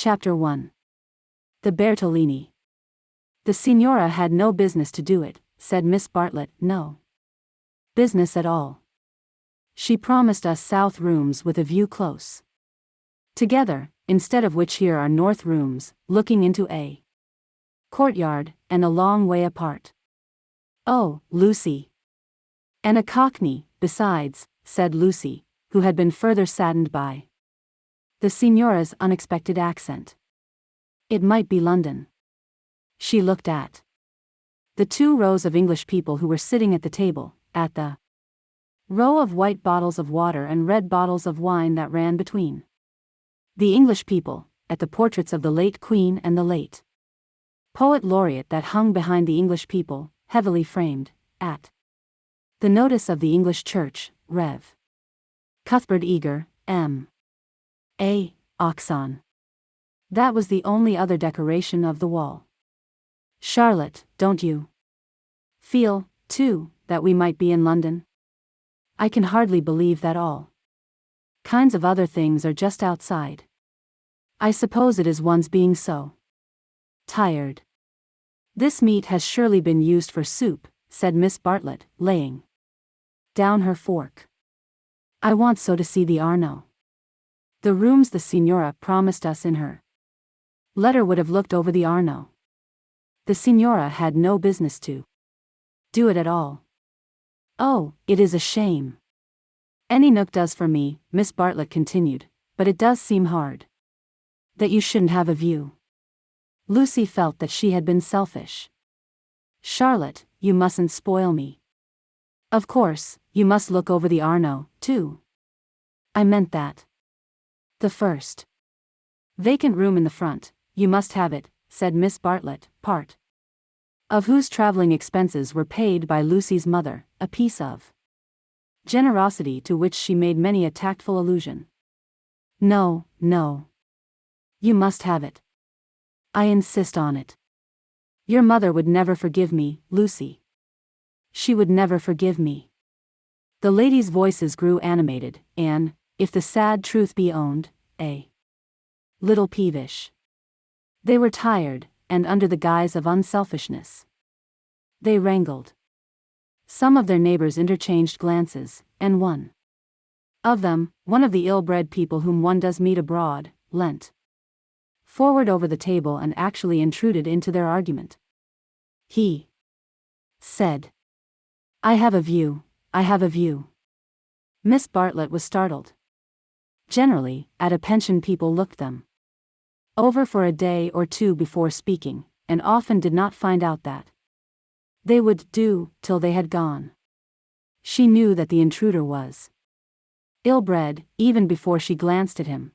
Chapter 1. The Bertolini. The Signora had no business to do it, said Miss Bartlett. No business at all. She promised us south rooms with a view close together, instead of which here are north rooms, looking into a courtyard, and a long way apart. Oh, Lucy. And a cockney, besides, said Lucy, who had been further saddened by the Signora's unexpected accent. It might be London. She looked at the 2 rows of English people who were sitting at the table, at the row of white bottles of water and red bottles of wine that ran between. The English people, at the portraits of the late Queen and the late Poet Laureate that hung behind the English people, heavily framed, at the notice of the English Church, Rev. Cuthbert Eager, M.A. Oxon. That was the only other decoration of the wall. Charlotte, don't you feel, too, that we might be in London? I can hardly believe that all kinds of other things are just outside. I suppose it is one's being so tired. This meat has surely been used for soup, said Miss Bartlett, laying down her fork. I want so to see the Arno. The rooms the Signora promised us in her letter would have looked over the Arno. The Signora had no business to do it at all. Oh, it is a shame. Any nook does for me, Miss Bartlett continued, but it does seem hard that you shouldn't have a view. Lucy felt that she had been selfish. Charlotte, you mustn't spoil me. Of course, you must look over the Arno, too. I meant that. The first vacant room in the front, you must have it, said Miss Bartlett, part of whose traveling expenses were paid by Lucy's mother, a piece of generosity to which she made many a tactful allusion. No, no. You must have it. I insist on it. Your mother would never forgive me, Lucy. She would never forgive me. The ladies' voices grew animated, and, if the sad truth be owned, a little peevish. They were tired, and under the guise of unselfishness, they wrangled. Some of their neighbors interchanged glances, and one of them, one of the ill-bred people whom one does meet abroad, leant forward over the table and actually intruded into their argument. He said, I have a view, I have a view. Miss Bartlett was startled. Generally, at a pension people looked them over for a day or two before speaking, and often did not find out that they would do till they had gone. She knew that the intruder was ill-bred, even before she glanced at him.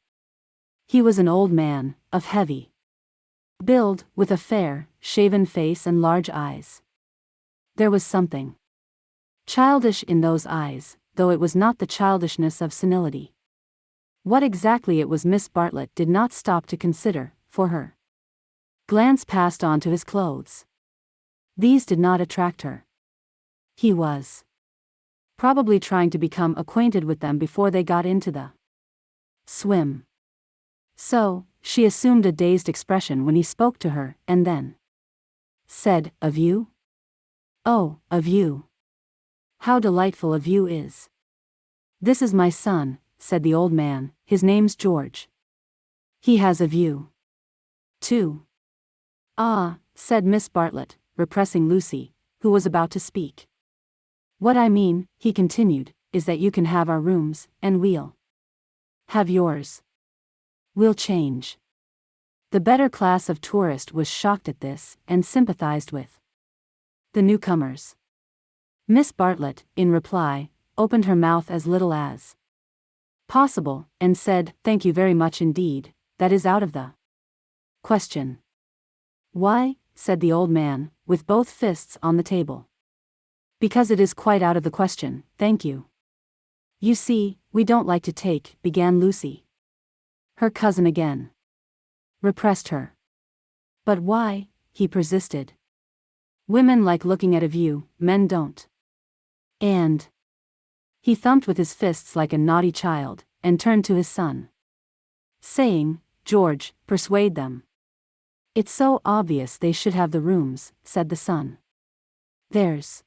He was an old man, of heavy build, with a fair, shaven face and large eyes. There was something childish in those eyes, though it was not the childishness of senility. What exactly it was Miss Bartlett did not stop to consider, for her glance passed on to his clothes. These did not attract her. He was probably trying to become acquainted with them before they got into the swim. So, she assumed a dazed expression when he spoke to her, and then said, A view? Oh, a view. How delightful a view is. This is my son, said the old man, his name's George. He has a view, too. Ah, said Miss Bartlett, repressing Lucy, who was about to speak. What I mean, he continued, is that you can have our rooms, and we'll have yours. We'll change. The better class of tourist was shocked at this, and sympathized with the newcomers. Miss Bartlett, in reply, opened her mouth as little as possible, and said, Thank you very much indeed, that is out of the question. Why, said the old man, with both fists on the table. Because it is quite out of the question, thank you. You see, we don't like to take, began Lucy. Her cousin again repressed her. But why, he persisted. Women like looking at a view, men don't. And he thumped with his fists like a naughty child, and turned to his son, saying, George, persuade them. It's so obvious they should have the rooms, said the son. There's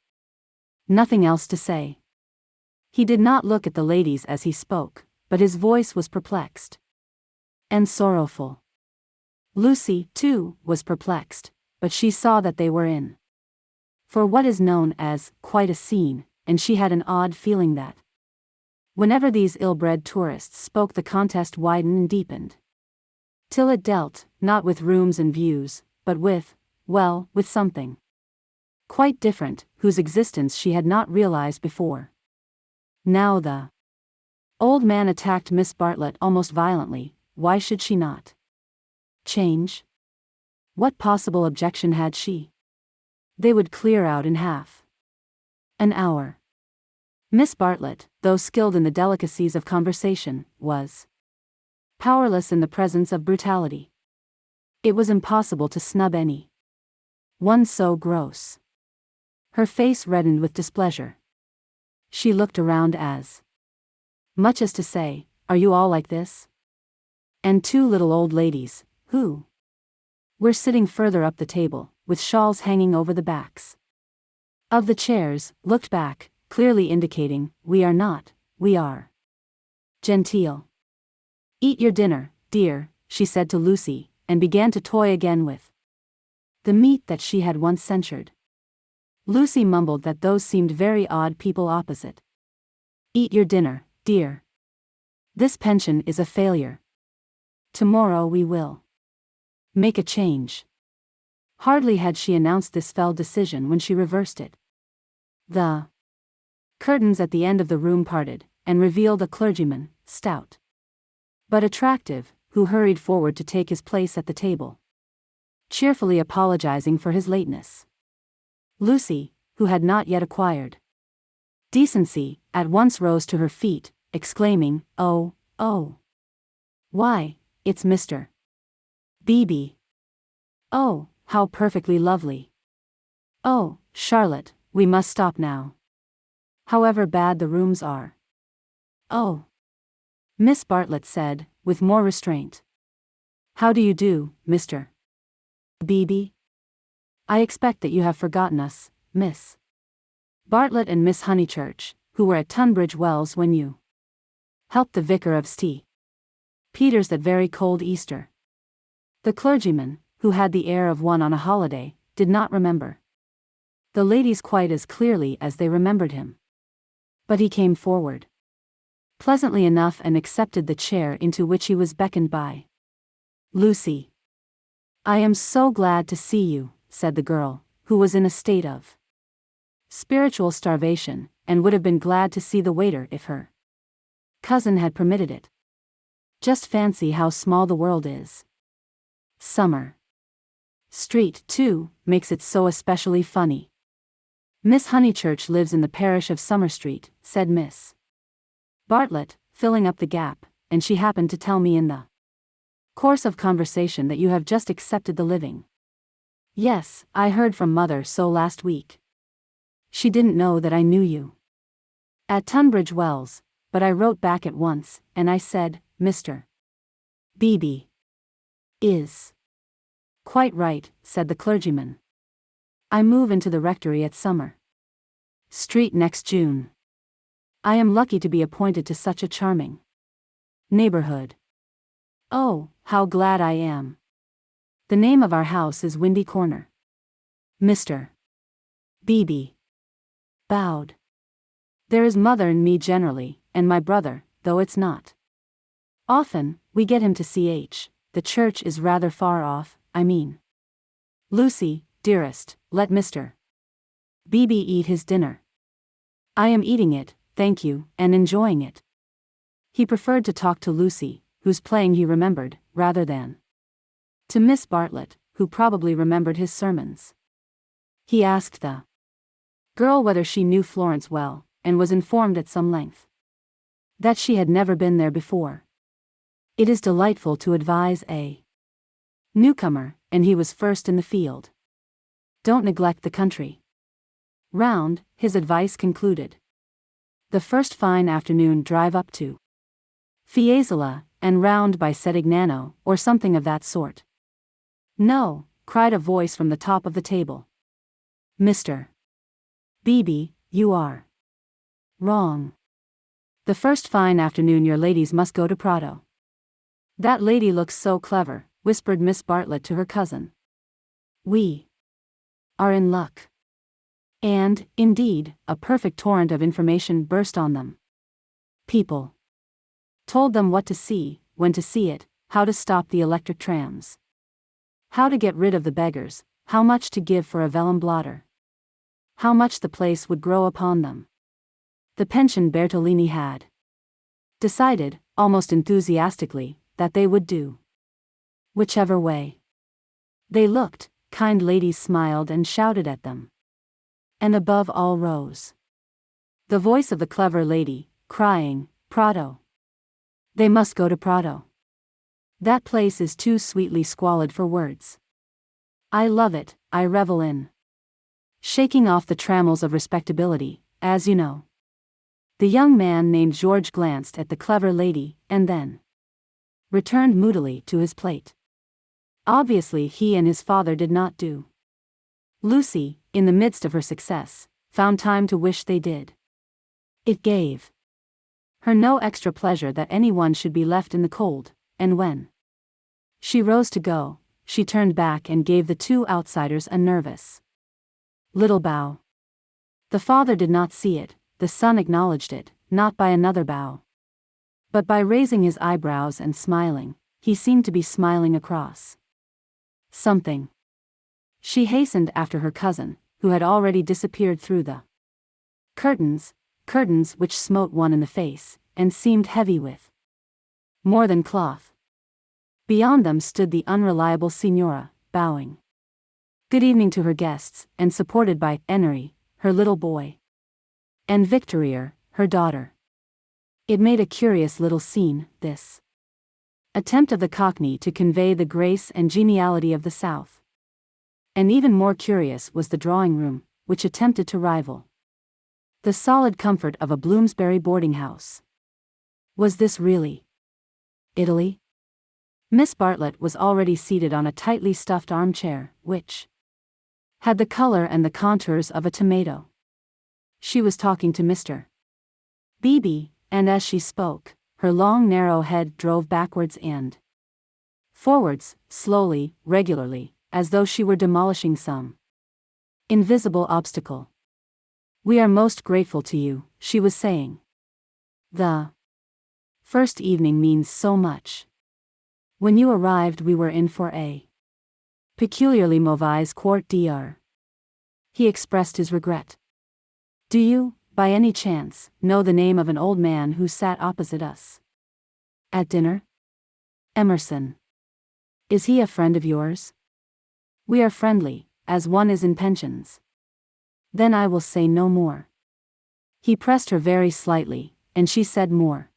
nothing else to say. He did not look at the ladies as he spoke, but his voice was perplexed and sorrowful. Lucy, too, was perplexed, but she saw that they were in for what is known as quite a scene, and she had an odd feeling that whenever these ill-bred tourists spoke, the contest widened and deepened, till it dealt, not with rooms and views, but with something quite different, whose existence she had not realized before. Now the old man attacked Miss Bartlett almost violently. Why should she not change? What possible objection had she? They would clear out in half an hour. Miss Bartlett, though skilled in the delicacies of conversation, was powerless in the presence of brutality. It was impossible to snub any one so gross. Her face reddened with displeasure. She looked around as much as to say, "Are you all like this?" And two little old ladies, who were sitting further up the table, with shawls hanging over the backs of the chairs, looked back, clearly indicating, we are genteel. "Eat your dinner, dear," she said to Lucy, and began to toy again with the meat that she had once censured. Lucy mumbled that those seemed very odd people opposite. "Eat your dinner, dear. This pension is a failure. Tomorrow we will make a change." Hardly had she announced this fell decision when she reversed it. The curtains at the end of the room parted, and revealed a clergyman, stout but attractive, who hurried forward to take his place at the table, cheerfully apologizing for his lateness. Lucy, who had not yet acquired decency, at once rose to her feet, exclaiming, "Oh, why, it's Mr. Beebe. Oh, how perfectly lovely. Oh, Charlotte, we must stop now. However bad the rooms are." "Oh," Miss Bartlett said, with more restraint. "How do you do, Mr. Beebe? I expect that you have forgotten us, Miss Bartlett and Miss Honeychurch, who were at Tunbridge Wells when you helped the vicar of St. Peter's that very cold Easter." The clergyman, who had the air of one on a holiday, did not remember the ladies quite as clearly as they remembered him. But he came forward pleasantly enough and accepted the chair into which he was beckoned by Lucy. "I am so glad to see you," said the girl, who was in a state of spiritual starvation, and would have been glad to see the waiter if her cousin had permitted it. "Just fancy how small the world is. Summer Street, too, makes it so especially funny." "Miss Honeychurch lives in the parish of Summer Street," said Miss Bartlett, filling up the gap, "and she happened to tell me in the course of conversation that you have just accepted the living." "Yes, I heard from Mother so last week. She didn't know that I knew you at Tunbridge Wells, but I wrote back at once, and I said, Mr. Beebe is quite right," said the clergyman. "I move into the rectory at Summer Street next June. I am lucky to be appointed to such a charming neighborhood. Oh, how glad I am. The name of our house is Windy Corner." Mr. Beebe bowed. "There is Mother and me generally, and my brother, though it's not often we get him to ch. The church is rather far off, I mean. Lucy, dearest, let Mr. Beebe eat his dinner." "I am eating it, thank you, and enjoying it." He preferred to talk to Lucy, whose playing he remembered, rather than to Miss Bartlett, who probably remembered his sermons. He asked the girl whether she knew Florence well, and was informed at some length that she had never been there before. It is delightful to advise a newcomer, and he was first in the field. Don't neglect the country round, his advice concluded. The first fine afternoon drive up to Fiesole, and round by Sedignano, or something of that sort. No, cried a voice from the top of the table. Mr. Beebe, you are wrong. The first fine afternoon your ladies must go to Prato. That lady looks so clever, whispered Miss Bartlett to her cousin. We are in luck. And, indeed, a perfect torrent of information burst on them. People told them what to see, when to see it, how to stop the electric trams, how to get rid of the beggars, how much to give for a vellum blotter, how much the place would grow upon them. The pension Bertolini had decided, almost enthusiastically, that they would do whichever way they looked. Kind ladies smiled and shouted at them. And above all rose the voice of the clever lady, crying, Prato. They must go to Prato. That place is too sweetly squalid for words. I love it, I revel in shaking off the trammels of respectability, as you know. The young man named George glanced at the clever lady, and then returned moodily to his plate. Obviously he and his father did not do. Lucy, in the midst of her success, found time to wish they did. It gave her no extra pleasure that anyone should be left in the cold, and when she rose to go, she turned back and gave the two outsiders a nervous little bow. The father did not see it, the son acknowledged it, not by another bow, but by raising his eyebrows and smiling. He seemed to be smiling across something. She hastened after her cousin, who had already disappeared through the curtains which smote one in the face, and seemed heavy with more than cloth. Beyond them stood the unreliable Signora, bowing good evening to her guests, and supported by Enery, her little boy, and Victorier, her daughter. It made a curious little scene, this attempt of the Cockney to convey the grace and geniality of the South. And even more curious was the drawing-room, which attempted to rival the solid comfort of a Bloomsbury boarding house. Was this really Italy? Miss Bartlett was already seated on a tightly stuffed armchair, which had the color and the contours of a tomato. She was talking to Mr. Beebe, and as she spoke, her long narrow head drove backwards and forwards, slowly, regularly, as though she were demolishing some invisible obstacle. We are most grateful to you, she was saying. The first evening means so much. When you arrived we were in for a peculiarly mauvaise quart d'heure. He expressed his regret. Do you, by any chance, know the name of an old man who sat opposite us at dinner? Emerson. Is he a friend of yours? We are friendly, as one is in pensions. Then I will say no more. He pressed her very slightly, and she said more.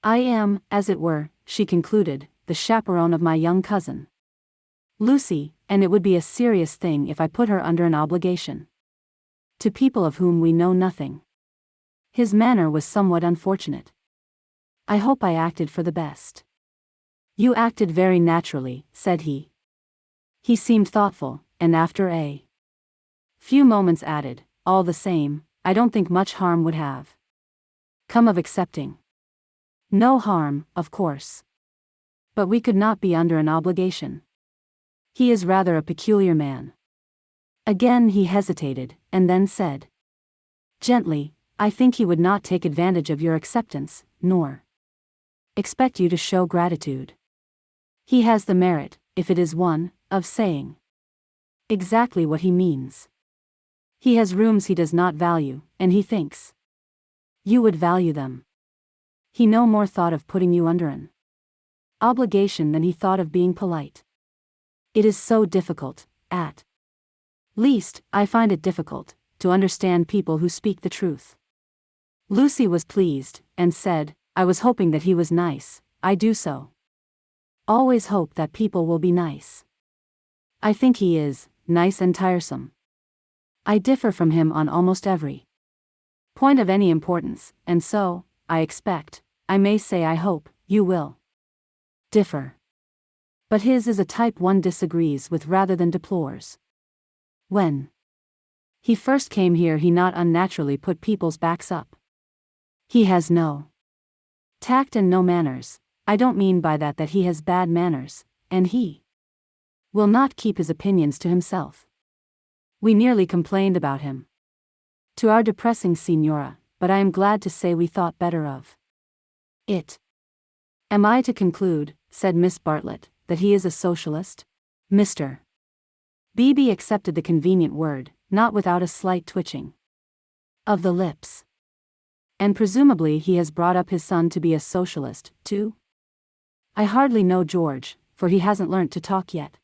I am, as it were, she concluded, the chaperone of my young cousin Lucy, and it would be a serious thing if I put her under an obligation to people of whom we know nothing. His manner was somewhat unfortunate. I hope I acted for the best. You acted very naturally, said he. He seemed thoughtful, and after a few moments added, all the same, I don't think much harm would have come of accepting. No harm, of course. But we could not be under an obligation. He is rather a peculiar man. Again he hesitated, and then said gently, I think he would not take advantage of your acceptance, nor expect you to show gratitude. He has the merit, if it is one, of saying exactly what he means. He has rooms he does not value, and he thinks you would value them. He no more thought of putting you under an obligation than he thought of being polite. It is so difficult, at least, I find it difficult, to understand people who speak the truth. Lucy was pleased, and said, I was hoping that he was nice. I do so always hope that people will be nice. I think he is nice and tiresome. I differ from him on almost every point of any importance, and so, I expect, I may say I hope, you will differ. But his is a type one disagrees with rather than deplores. When he first came here he not unnaturally put people's backs up. He has no tact and no manners. I don't mean by that he has bad manners, and he will not keep his opinions to himself. We nearly complained about him to our depressing Signora, but I am glad to say we thought better of it. Am I to conclude, said Miss Bartlett, that he is a socialist? Mr. Beebe accepted the convenient word, not without a slight twitching of the lips. And presumably he has brought up his son to be a socialist, too? I hardly know George, for he hasn't learnt to talk yet.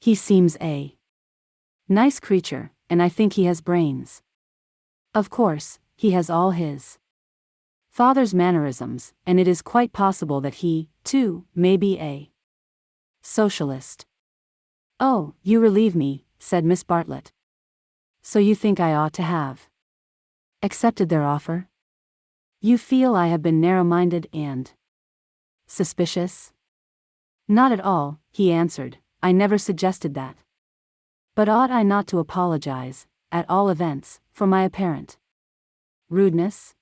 He seems a nice creature, and I think he has brains. Of course, he has all his father's mannerisms, and it is quite possible that he, too, may be a socialist. Oh, you relieve me, said Miss Bartlett. So you think I ought to have accepted their offer? You feel I have been narrow-minded and suspicious? Not at all, he answered, I never suggested that. But ought I not to apologize, at all events, for my apparent rudeness?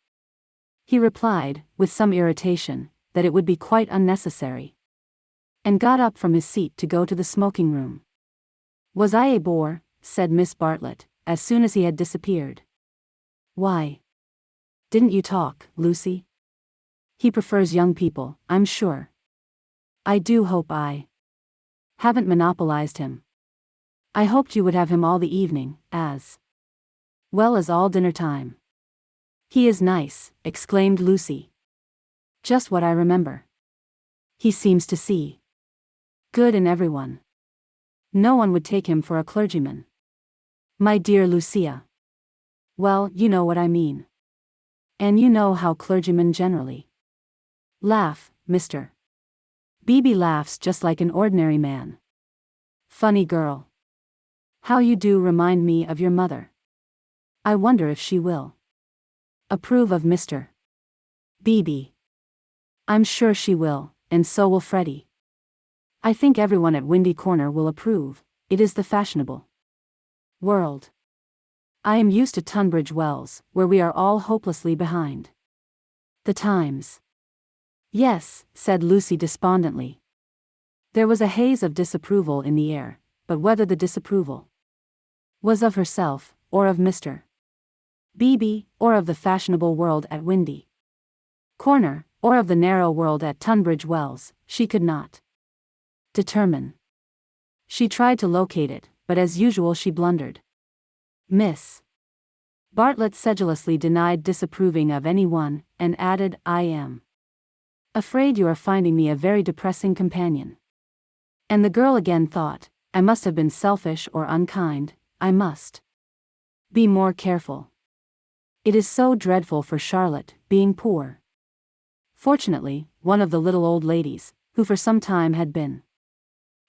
He replied, with some irritation, that it would be quite unnecessary, and got up from his seat to go to the smoking room. Was I a bore? Said Miss Bartlett, as soon as he had disappeared. Why didn't you talk, Lucy? He prefers young people, I'm sure. I do hope I haven't monopolized him. I hoped you would have him all the evening, as well as all dinner time. He is nice, exclaimed Lucy. Just what I remember. He seems to see good in everyone. No one would take him for a clergyman. My dear Lucia. Well, you know what I mean. And you know how clergymen generally laugh, Mr. Beebe laughs just like an ordinary man. Funny girl. How you do remind me of your mother. I wonder if she will approve of Mr. Beebe. I'm sure she will, and so will Freddie. I think everyone at Windy Corner will approve. It is the fashionable world. I am used to Tunbridge Wells, where we are all hopelessly behind the times. Yes, said Lucy despondently. There was a haze of disapproval in the air, but whether the disapproval was of herself, or of Mr. Beebe, or of the fashionable world at Windy Corner, or of the narrow world at Tunbridge Wells, she could not determine. She tried to locate it, but as usual she blundered. Miss Bartlett sedulously denied disapproving of anyone, and added, I am afraid you are finding me a very depressing companion. And the girl again thought, I must have been selfish or unkind, I must be more careful. It is so dreadful for Charlotte, being poor. Fortunately, one of the little old ladies, who for some time had been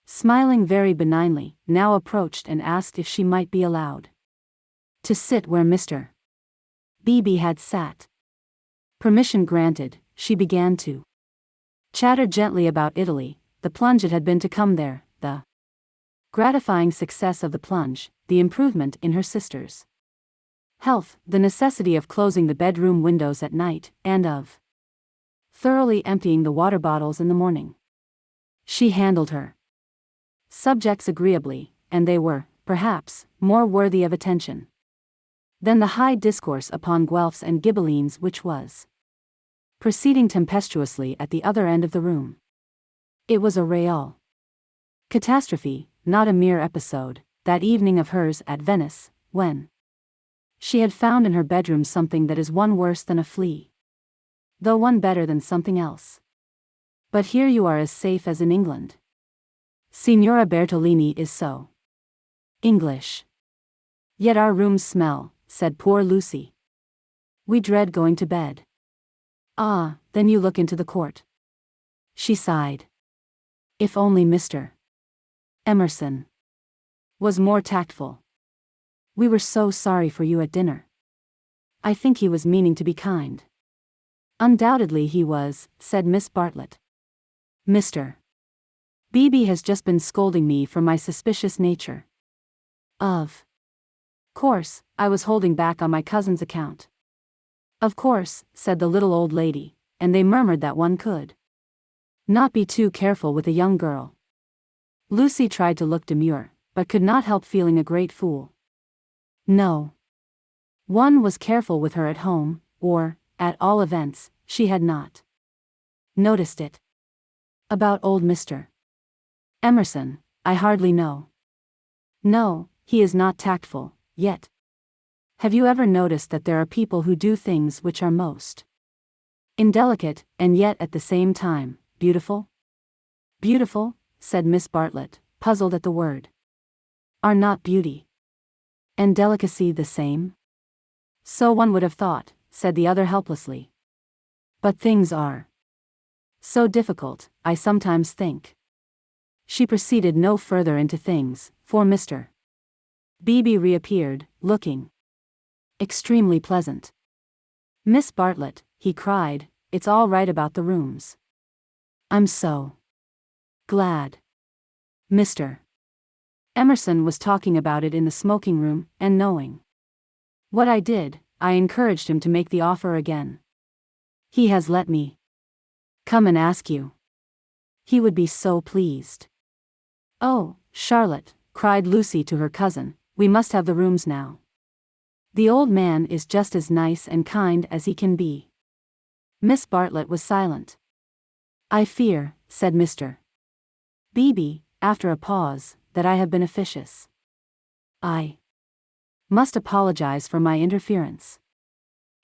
smiling very benignly, now approached and asked if she might be allowed to sit where Mr. Beebe had sat. Permission granted, she began to chatter gently about Italy, the plunge it had been to come there, the gratifying success of the plunge, the improvement in her sister's health, the necessity of closing the bedroom windows at night, and of thoroughly emptying the water bottles in the morning. She handled her subjects agreeably, and they were, perhaps, more worthy of attention than the high discourse upon Guelphs and Ghibellines which was proceeding tempestuously at the other end of the room. It was a real catastrophe, not a mere episode, that evening of hers at Venice, when she had found in her bedroom something that is one worse than a flea, though one better than something else. But here you are as safe as in England. Signora Bertolini is so English. Yet our rooms smell, said poor Lucy. We dread going to bed. Ah, then you look into the court. She sighed. If only Mr. Emerson was more tactful. We were so sorry for you at dinner. I think he was meaning to be kind. Undoubtedly he was, said Miss Bartlett. Mr. Beebe has just been scolding me for my suspicious nature. Of course, I was holding back on my cousin's account. Of course, said the little old lady, and they murmured that one could not be too careful with a young girl. Lucy tried to look demure, but could not help feeling a great fool. No. One was careful with her at home, or, at all events, she had not noticed it. About old Mr. Emerson, I hardly know. No, he is not tactful, yet. Have you ever noticed that there are people who do things which are most indelicate, and yet at the same time, beautiful? Beautiful, said Miss Bartlett, puzzled at the word. Are not beauty and delicacy the same? So one would have thought, said the other helplessly. But things are so difficult, I sometimes think. She proceeded no further into things, for Mr. Beebe reappeared, looking extremely pleasant. Miss Bartlett, he cried, it's all right about the rooms. I'm so glad. Mr. Emerson was talking about it in the smoking room, and knowing what I did, I encouraged him to make the offer again. He has let me come and ask you. He would be so pleased. Oh, Charlotte, cried Lucy to her cousin, we must have the rooms now. The old man is just as nice and kind as he can be. Miss Bartlett was silent. I fear, said Mr. Beebe, after a pause, that I have been officious. I must apologize for my interference.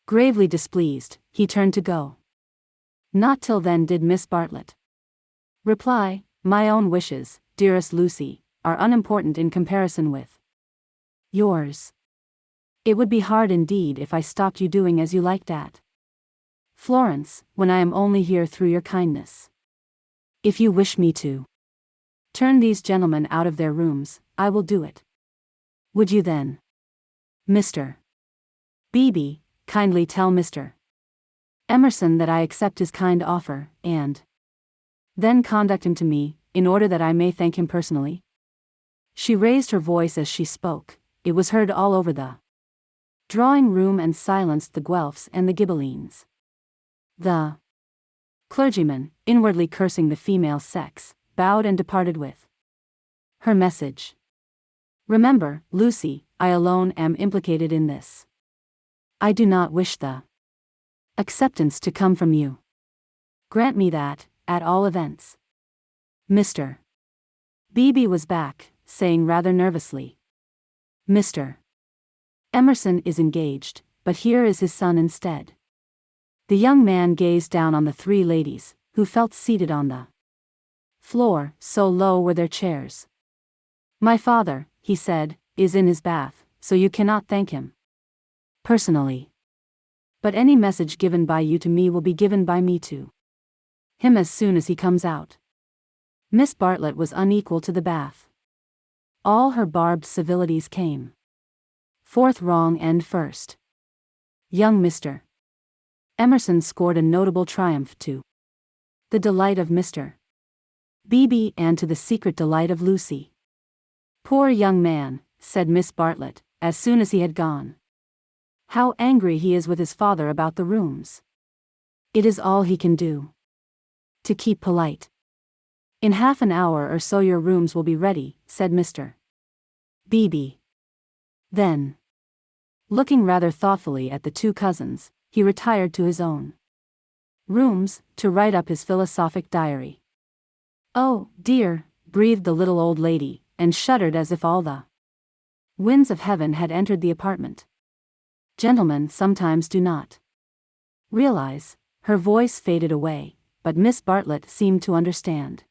Gravely displeased, he turned to go. Not till then did Miss Bartlett reply, my own wishes, dearest Lucy, are unimportant in comparison with yours. It would be hard indeed if I stopped you doing as you liked at Florence, when I am only here through your kindness. If you wish me to turn these gentlemen out of their rooms, I will do it. Would you then, Mr. Beebe, kindly tell Mr. Emerson that I accept his kind offer, and then conduct him to me, in order that I may thank him personally? She raised her voice as she spoke. It was heard all over the drawing room and silenced the Guelphs and the Ghibellines. The clergyman, inwardly cursing the female sex, bowed and departed with her message. Remember, Lucy, I alone am implicated in this. I do not wish the acceptance to come from you. Grant me that, at all events. Mr. Beebe was back, saying rather nervously, Mr. Emerson is engaged, but here is his son instead. The young man gazed down on the three ladies, who felt seated on the floor, so low were their chairs. My father, he said, is in his bath, so you cannot thank him personally. But any message given by you to me will be given by me to him as soon as he comes out. Miss Bartlett was unequal to the bath. All her barbed civilities came forth wrong end first. Young Mr. Emerson scored a notable triumph to the delight of Mr. Beebe and to the secret delight of Lucy. Poor young man, said Miss Bartlett, as soon as he had gone. How angry he is with his father about the rooms. It is all he can do to keep polite. In half an hour or so your rooms will be ready, said Mr. Beebe. Then, looking rather thoughtfully at the two cousins, he retired to his own rooms, to write up his philosophic diary. Oh, dear, breathed the little old lady, and shuddered as if all the winds of heaven had entered the apartment. Gentlemen sometimes do not realize. Her voice faded away, but Miss Bartlett seemed to understand.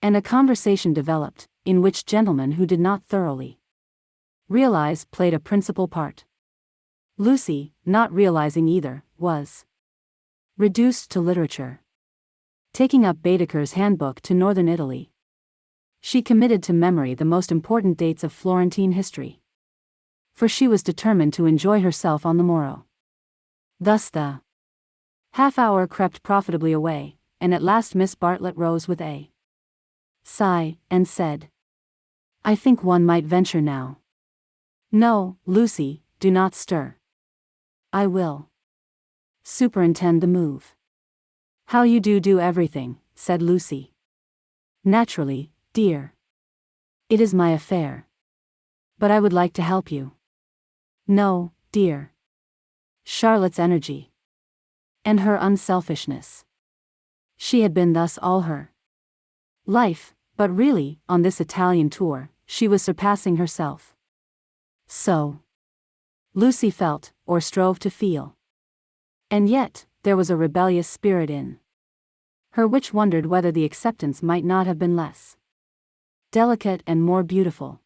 And a conversation developed, in which gentlemen who did not thoroughly realize played a principal part. Lucy, not realizing either, was reduced to literature. Taking up Baedeker's Handbook to Northern Italy, she committed to memory the most important dates of Florentine history. For she was determined to enjoy herself on the morrow. Thus the Half-hour crept profitably away, and at last Miss Bartlett rose with a sigh, and said, "I think one might venture now." "No, Lucy, do not stir. I will superintend the move." "How you do everything," said Lucy. "Naturally, dear. It is my affair. But I would like to help you." "No, dear." Charlotte's energy. And her unselfishness. She had been thus all her life, but really, on this Italian tour, she was surpassing herself. So Lucy felt, or strove to feel. And yet, there was a rebellious spirit in her which wondered whether the acceptance might not have been less delicate and more beautiful.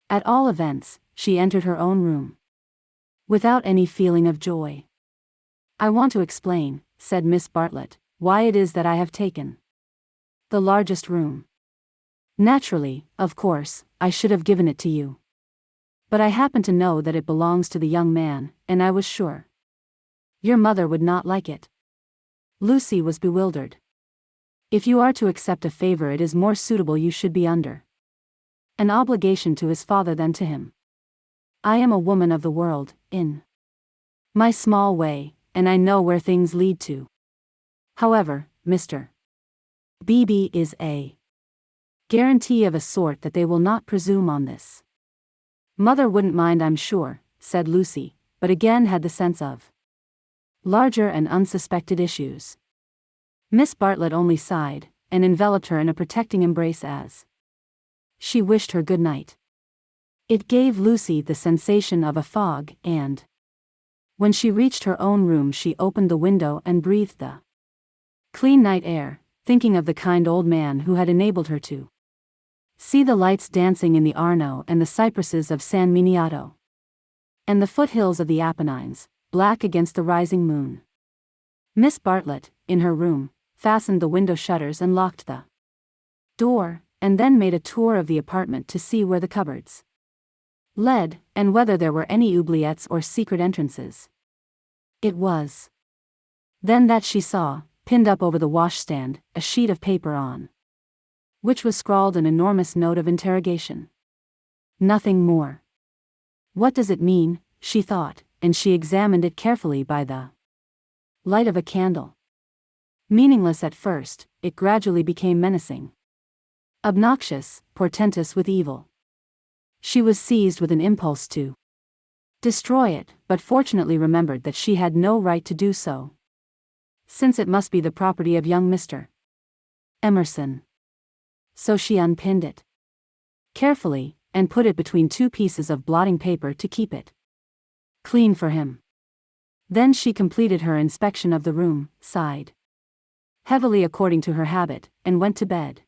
At all events, she entered her own room without any feeling of joy. "I want to explain," said Miss Bartlett, "why it is that I have taken the largest room. Naturally, of course, I should have given it to you. But I happen to know that it belongs to the young man, and I was sure your mother would not like it." Lucy was bewildered. "If you are to accept a favor, it is more suitable you should be under an obligation to his father than to him. I am a woman of the world, in my small way, and I know where things lead to. However, Mr. B.B. is a guarantee of a sort that they will not presume on this." "Mother wouldn't mind, I'm sure," said Lucy, but again had the sense of larger and unsuspected issues. Miss Bartlett only sighed, and enveloped her in a protecting embrace as she wished her good night. It gave Lucy the sensation of a fog, and when she reached her own room she opened the window and breathed the clean night air, thinking of the kind old man who had enabled her to see the lights dancing in the Arno and the cypresses of San Miniato, and the foothills of the Apennines, black against the rising moon. Miss Bartlett, in her room, fastened the window shutters and locked the door, and then made a tour of the apartment to see where the cupboards led, and whether there were any oubliettes or secret entrances. It was then that she saw, pinned up over the washstand, a sheet of paper on which was scrawled an enormous note of interrogation. Nothing more. "What does it mean?" she thought, and she examined it carefully by the light of a candle. Meaningless at first, it gradually became menacing, obnoxious, portentous with evil. She was seized with an impulse to destroy it, but fortunately remembered that she had no right to do so, since it must be the property of young Mr. Emerson. So she unpinned it carefully, and put it between two pieces of blotting paper to keep it clean for him. Then she completed her inspection of the room, sighed heavily according to her habit, and went to bed.